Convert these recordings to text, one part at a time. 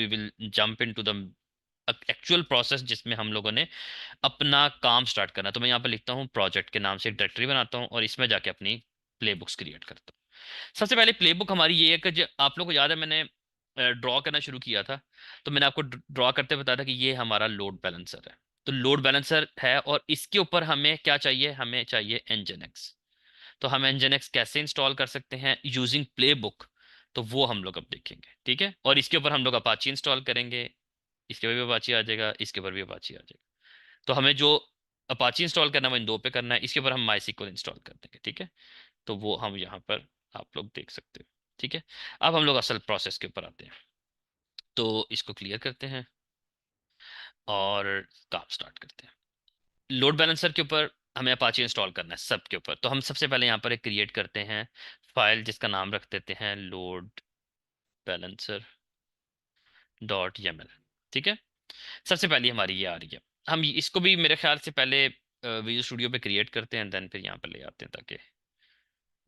Will jump into the actual process जिसमें हम लोगों ने अपना काम स्टार्ट करना है। तो मैं यहाँ पर लिखता हूँ प्रोजेक्ट के नाम से एक डायरेक्टरी बनाता हूँ और इसमें जाके अपनी प्ले बुक्स क्रिएट करता हूँ। सबसे पहले प्ले बुक हमारी ये है कि आप लोगों को याद है मैंने ड्रॉ करना शुरू किया था, तो मैंने आपको ड्रॉ करते बताया था कि ये हमारा लोड बैलेंसर है। तो लोड बैलेंसर है और इसके ऊपर हमें क्या चाहिए, हमें चाहिए nginx। तो हम nginx कैसे इंस्टॉल कर सकते हैं यूजिंग प्ले बुक, तो वो हम लोग अब देखेंगे, ठीक है। और इसके ऊपर हम लोग अपाची इंस्टॉल करेंगे, इसके ऊपर भी अपाची आ जाएगा, इसके ऊपर भी अपाची आ जाएगा। तो हमें जो अपाची इंस्टॉल करना है वो इन दो पे करना है, इसके ऊपर हम माई इंस्टॉल कर देंगे, ठीक है। तो वो हम यहाँ पर आप लोग देख सकते हो, ठीक है। अब हम लोग असल प्रोसेस के ऊपर आते हैं, तो इसको क्लियर करते हैं और काम स्टार्ट करते हैं। लोड बैलेंसर के ऊपर हमें अपाची इंस्टॉल करना है सब के ऊपर। तो हम सबसे पहले यहाँ पर एक क्रिएट करते हैं फाइल जिसका नाम रख देते हैं लोड बैलेंसर डॉट yaml, ठीक है। सबसे पहली हमारी ये आ रही है। हम इसको भी मेरे ख्याल से पहले विजुअल स्टूडियो पे क्रिएट करते हैं देन फिर यहाँ पर ले आते हैं, ताकि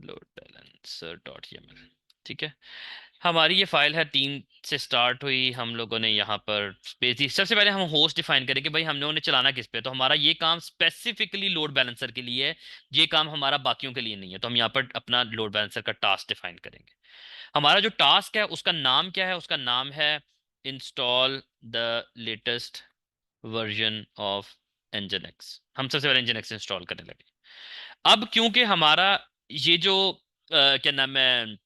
लोड बैलेंसर डॉट yaml, ठीक है। हमारी ये फाइल है 3 से स्टार्ट हुई, हम लोगों ने यहाँ पर स्पेस सबसे पहले हम होस्ट डिफाइन करें कि भाई हम लोगों ने चलाना किस पे। तो हमारा ये काम स्पेसिफिकली लोड बैलेंसर के लिए है, ये काम हमारा बाकियों के लिए नहीं है। तो हम यहाँ पर अपना लोड बैलेंसर का टास्क डिफाइन करेंगे। हमारा जो टास्क है उसका नाम क्या है, उसका नाम है install the latest version of nginx। हम सबसे पहले nginx इंस्टॉल करने लगे। अब क्योंकि हमारा ये जो क्या नाम है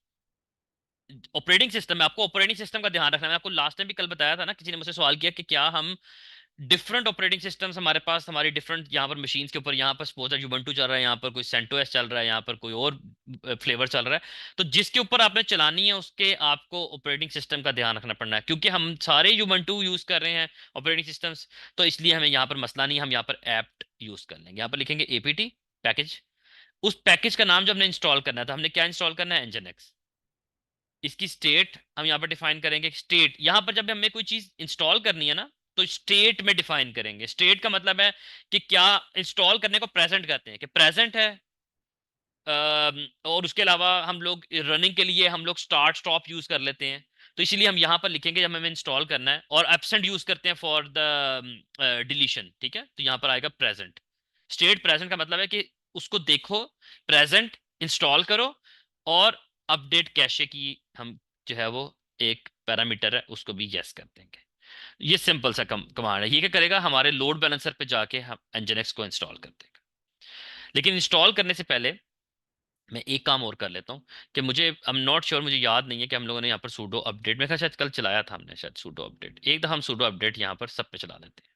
ऑपरेटिंग सिस्टम है, आपको ऑपरेटिंग सिस्टम का ध्यान रखना है। मैं आपको लास्ट टाइम भी कल बताया था ना, किसी ने मुझसे सवाल किया कि क्या हम डिफरेंट ऑपरेटिंग सिस्टम्स हमारे पास हमारी डिफरेंट यहाँ पर मशीन्स के ऊपर, यहाँ पर सपोज है यूबंटू चल रहा है, यहाँ पर कोई सेंटोस चल रहा है, यहाँ पर कोई और फ्लेवर चल रहा है। तो जिसके ऊपर आपने चलानी है उसके आपको ऑपरेटिंग सिस्टम का ध्यान रखना पड़ना है, क्योंकि हम सारे यूबंटू यूज कर रहे हैं ऑपरेटिंग सिस्टम्स। तो इसलिए हमें यहाँ पर मसला नहीं, हम यहाँ पर एप्ट यूज कर लेंगे। यहाँ पर लिखेंगे एपीटी पैकेज। उस पैकेज का नाम जो हमने इंस्टॉल करना था, हमने क्या इंस्टॉल करना है, nginx। इसकी स्टेट हम यहाँ पर डिफाइन करेंगे। स्टेट यहाँ पर जब हमें कोई चीज इंस्टॉल करनी है ना, तो स्टेट में डिफाइन करेंगे। स्टेट का मतलब है कि क्या इंस्टॉल करने को प्रेजेंट कहते हैं, कि प्रेजेंट है। और उसके अलावा हम लोग रनिंग के लिए हम लोग स्टार्ट स्टॉप यूज कर लेते हैं। तो इसीलिए हम यहाँ पर लिखेंगे जब हमें इंस्टॉल करना है, और एब्सेंट यूज करते हैं फॉर द डिलीशन, ठीक है। तो यहाँ पर आएगा प्रेजेंट। स्टेट प्रेजेंट का मतलब है कि उसको देखो, प्रेजेंट इंस्टॉल करो, और अपडेट कैशे की हम जो है वो एक पैरामीटर है उसको भी यस कर देंगे। ये सिंपल सा कमांड है। ये क्या करेगा, हमारे लोड बैलेंसर पे जाके हम nginx को इंस्टॉल कर देगा। लेकिन इंस्टॉल करने से पहले मैं एक काम और कर लेता हूँ कि मुझे आई एम नॉट श्योर, मुझे याद नहीं है कि हम लोगों ने यहाँ पर सूडो अपडेट, मेरे ख्याल शायद कल चलाया था हमने शायद सूडो अपडेट। एक दफा हम सूडो अपडेट यहाँ पर सब पे चला लेते हैं।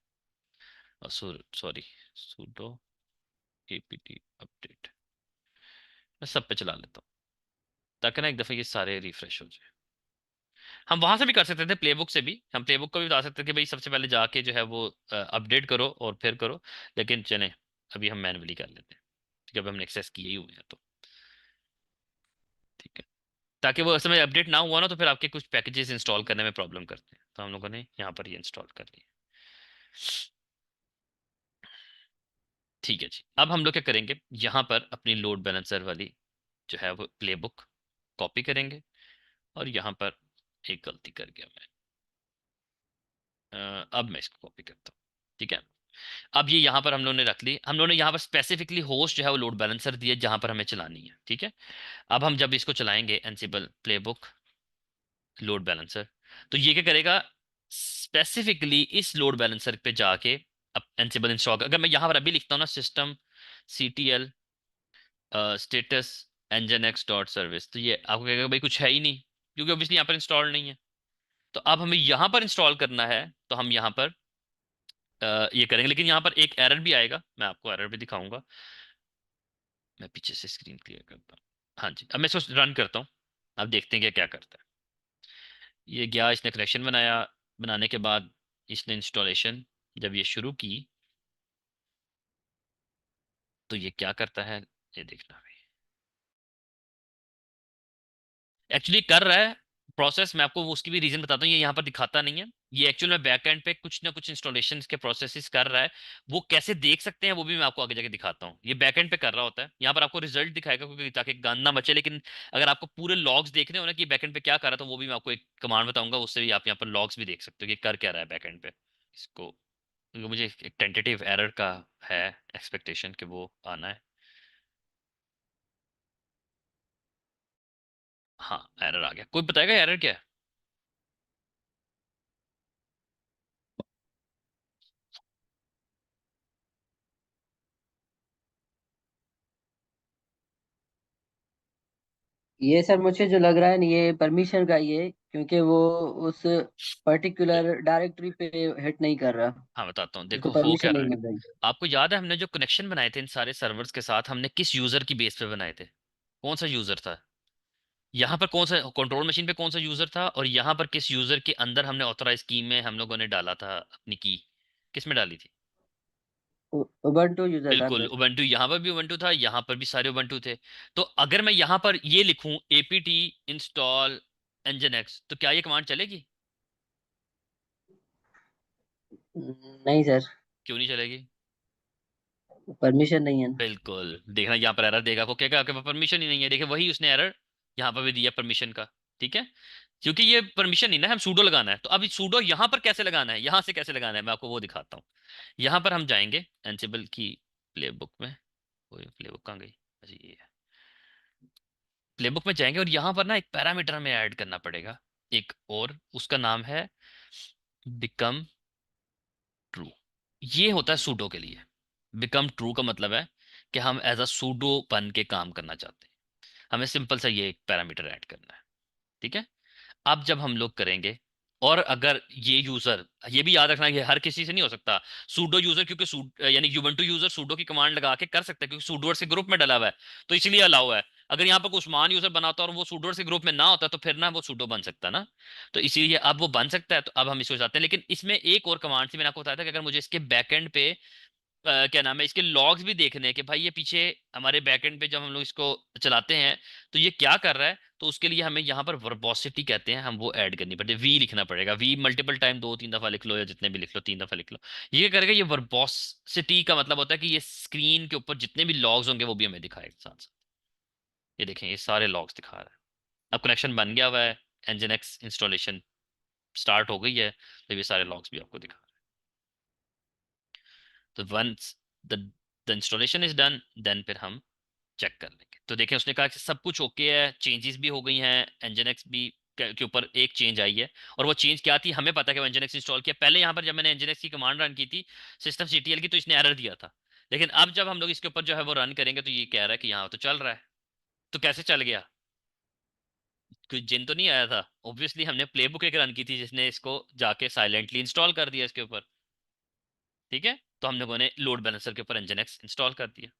और सॉरी, सूडो एपीटी अपडेट मैं सब पे चला लेता हूँ, ताकि ना एक दफा ये सारे रिफ्रेश हो जाए। हम वहां से भी कर सकते थे, प्लेबुक से भी हम प्लेबुक को भी बता सकते थे कि भाई सबसे पहले जाके जो है वो अपडेट करो और फिर करो। लेकिन चले अभी हम मैनुअली कर लेते हैं, ठीक है। अभी हमने एक्सेस किए ही हुए हैं तो ठीक है, ताकि वो समय अपडेट ना हुआ ना तो फिर आपके कुछ पैकेजेस इंस्टॉल करने में प्रॉब्लम करते हैं। तो हम लोगों ने यहाँ पर ये इंस्टॉल कर लिया, ठीक है जी। अब हम लोग क्या करेंगे, यहाँ पर अपनी लोड बैलेंसर वाली जो है वो प्लेबुक कॉपी करेंगे। और यहाँ पर एक गलती कर गया मैं, अब मैं इसको कॉपी करता हूँ, ठीक है। अब ये यहाँ पर हम लोगों ने रख ली, हम लोगों ने यहाँ पर स्पेसिफिकली होस्ट जो है वो लोड बैलेंसर दिया जहां पर हमें चलानी है, ठीक है। अब हम जब इसको चलाएंगे एनसिबल प्लेबुक लोड बैलेंसर, तो ये क्या करेगा, स्पेसिफिकली इस लोड बैलेंसर पे जाके अब एनसिबल इंस्टॉल, अगर मैं यहाँ पर अभी लिखता हूँ ना system ctl status nginx dot service, तो ये आपको कहेगा भाई कुछ है ही नहीं, क्योंकि ऑब्वियसली यहाँ पर इंस्टॉल नहीं है। तो अब हमें यहाँ पर इंस्टॉल करना है, तो हम यहाँ पर ये करेंगे। लेकिन यहाँ पर एक एरर भी आएगा, मैं आपको एरर भी दिखाऊंगा। मैं पीछे से स्क्रीन क्लियर करता हूँ। हाँ जी, अब मैं इसको रन करता हूँ। अब देखते हैं कि क्या करता है। ये गया, इसने कनेक्शन बनाया, बनाने के बाद इसने इंस्टॉलेशन जब ये शुरू की, तो ये क्या करता है ये देखना है। एक्चुअली कर रहा है, प्रोसेस मैं आपको उसकी भी रीजन बताता हूँ, ये यहाँ पर दिखाता नहीं है। ये एक्चुअल में बैक एंड पे कुछ ना कुछ इंस्टॉलेशन के प्रोसेसेस कर रहा है। वो कैसे देख सकते हैं वो भी मैं आपको आगे जाके दिखाता हूँ। ये बैक एंड पे कर रहा होता है, यहाँ पर आपको रिजल्ट दिखाएगा क्योंकि ताकि गान ना बचे। लेकिन अगर आपको पूरे लॉग्स देखने हो ना कि बैक एंड पे क्या कर रहा है, तो वो भी मैं आपको एक कमांड बताऊंगा, उससे भी आप यहाँ पर लॉग्स भी देख सकते हो कि कर क्या रहा है बैक एंड पे इसको। क्योंकि मुझे एक टेंटेटिव एरर का है एक्सपेक्टेशन कि वो आना है। हाँ एरर आ गया, कोई बताएगा एरर क्या है? ये सर मुझे जो लग रहा है ना, ये परमिशन का ही है, क्योंकि वो उस पर्टिकुलर डायरेक्टरी पे हिट नहीं कर रहा। हाँ बताता हूँ, उसे देखो हो क्या परमिशन रहा नहीं है। मिल रही। आपको याद है हमने जो कनेक्शन बनाए थे इन सारे सर्वर्स के साथ, हमने किस यूजर की बेस पे बनाए थे? कौन सा यूजर था? यहाँ पर कौन सा कंट्रोल मशीन पे कौन सा यूजर था, और यहाँ पर किस यूजर के अंदर हमने ऑथराइज की में हम लोगों ने डाला था अपनी की? किस में डाली थी? उबंटू यूजर था बिल्कुल अंदर। उबंटू, यहाँ पर भी उबंटू था, यहाँ पर भी सारे उबंटू थे। तो अगर मैं यहाँ पर ये लिखूं apt इंस्टॉल nginx, तो क्या ये कमांड चलेगी? नहीं सर, क्यों नहीं चलेगी? परमिशन नहीं है ना। बिल्कुल, देखना यहाँ पर एरर देगा, को क्या आपके पास परमिशन ही नहीं है। देखिए वही उसने एरर यहाँ पर भी दिया परमिशन का। ठीक है, क्योंकि ये परमिशन नहीं ना, हम सूडो लगाना है। तो अब सूडो यहाँ पर कैसे लगाना है, यहाँ से कैसे लगाना है, मैं आपको वो दिखाता हूँ। यहाँ पर हम जाएंगे एंसिबल की प्लेबुक में। वो प्लेबुक कहाँ गई? अच्छा ये है। प्लेबुक में जाएंगे और यहाँ पर ना एक पैरामीटर हमें ऐड करना पड़ेगा, एक और, उसका नाम है बिकम ट्रू। ये होता है सूडो के लिए। बिकम ट्रू का मतलब है कि हम एज अ सूडो बन के काम करना चाहते हैं। हमें सिंपल सा ये एक पैरामीटर ऐड करना है। ठीक है, अब जब हम लोग करेंगे, और अगर ये यूजर, ये भी याद रखना है, ये हर किसी से नहीं हो सकता सूडो यूजर, क्योंकि यानी यूबंटू यूजर सूडो की कमांड लगा के कर सकता है, क्योंकि सूडोवर्ड से ग्रुप में डला हुआ है, तो इसलिए अलाउ है। अगर यहाँ पर कोई उस्मान यूजर बनाता और वो सूडोवर्ड से ग्रुप में ना होता, तो फिर ना वो सूडो बन सकता ना। तो इसीलिए अब वो बन सकता है, तो अब हम इसको चाहते हैं। लेकिन इसमें एक और कमांड थी, मैंने आपको बताया था कि अगर मुझे इसके बैकएंड पे क्या नाम है, इसके लॉग्स भी देखने हैं कि भाई ये पीछे हमारे बैकएंड पे जब हम लोग इसको चलाते हैं तो ये क्या कर रहा है, तो उसके लिए हमें यहाँ पर वर्बोसिटी कहते हैं, हम वो ऐड करनी पड़ती है। वी लिखना पड़ेगा, वी मल्टीपल टाइम, 2-3 दफा लिख लो या जितने भी लिख लो, 3 दफा लिख लो। ये करेगा, ये वर्बोसिटी का मतलब होता है कि ये स्क्रीन के ऊपर जितने भी लॉग्स होंगे वो भी हमें दिखाएगा साथ साथ। ये देखें, ये सारे लॉग्स दिखा रहा है। अब कनेक्शन बन गया हुआ है, nginx इंस्टॉलेशन स्टार्ट हो गई है, तो ये सारे लॉग्स भी आपको दिखा। तो once the the installation is done, then फिर हम चेक कर लेंगे। तो देखें उसने कहा कि सब कुछ ओके है, चेंजेस भी हो गई हैं, nginx भी के ऊपर एक चेंज आई है। और वो चेंज क्या थी हमें पता है कि nginx इंस्टॉल किया पहले। यहाँ पर जब मैंने nginx की कमांड रन की थी सिस्टम ctl की, तो इसने एरर दिया था। लेकिन अब जब हम लोग इसके ऊपर जो है वो रन करेंगे, तो ये कह रहा है कि यहाँ तो चल रहा है। तो कैसे चल गया? कोई जिन तो नहीं आया था? ऑब्वियसली हमने प्लेबुक एक रन की थी जिसने इसको जाके साइलेंटली इंस्टॉल कर दिया इसके ऊपर। ठीक है, तो हम लोगों ने लोड बैलेंसर के ऊपर nginx इंस्टॉल कर दिया।